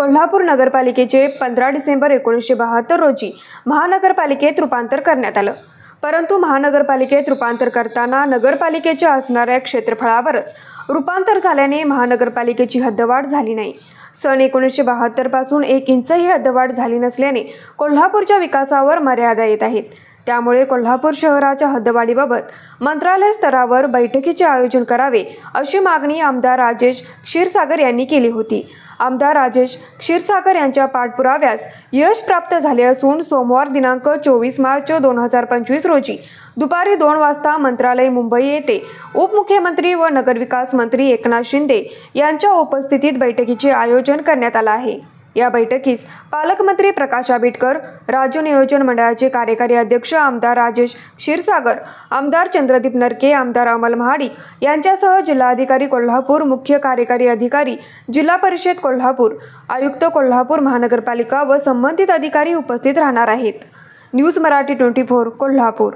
कोल्हापूर नगरपालिकेचे 15 डिसेंबर 1972 रोजी महानगरपालिकेत रूपांतर करण्यात आलं. परंतु महानगरपालिकेत रूपांतर करताना नगरपालिकेच्या असणाऱ्या क्षेत्रफळावरच रूपांतर झाल्याने महानगरपालिकेची हद्दवाढ झाली नाही. सन 1972 पासून 1 इंचही हद्दवाढ झाली नसल्याने कोल्हापूरच्या विकासावर मर्यादा येत आहेत. त्यामुळे कोल्हापूर शहराच्या हद्दवाढीबाबत मंत्रालय स्तरावर बैठकीचे आयोजन करावे अशी मागणी आमदार राजेश क्षीरसागर यांनी केली होती. आमदार राजेश क्षीरसागर यांच्या पाठपुराव्यास यश प्राप्त झाले असून सोमवार दिनांक 24 मार्च 2025 रोजी दुपारी 2 वाजता मंत्रालय मुंबई येथे उपमुख्यमंत्री व नगरविकास मंत्री एकनाथ शिंदे यांच्या उपस्थितीत बैठकीचे आयोजन करण्यात आले आहे. या बैठकीस पालकमंत्री प्रकाश आंबेडकर, राज्य नियोजन मंडळाचे कार्यकारी अध्यक्ष आमदार राजेश क्षीरसागर, आमदार चंद्रदीप नरके, आमदार अमल महाडिक यांच्यासह जिल्हाधिकारी कोल्हापूर, मुख्य कार्यकारी अधिकारी जिल्हा परिषद कोल्हापूर, आयुक्त कोल्हापूर महानगरपालिका व संबंधित अधिकारी उपस्थित राहणार आहेत. न्यूज मराठी 24 कोल्हापूर.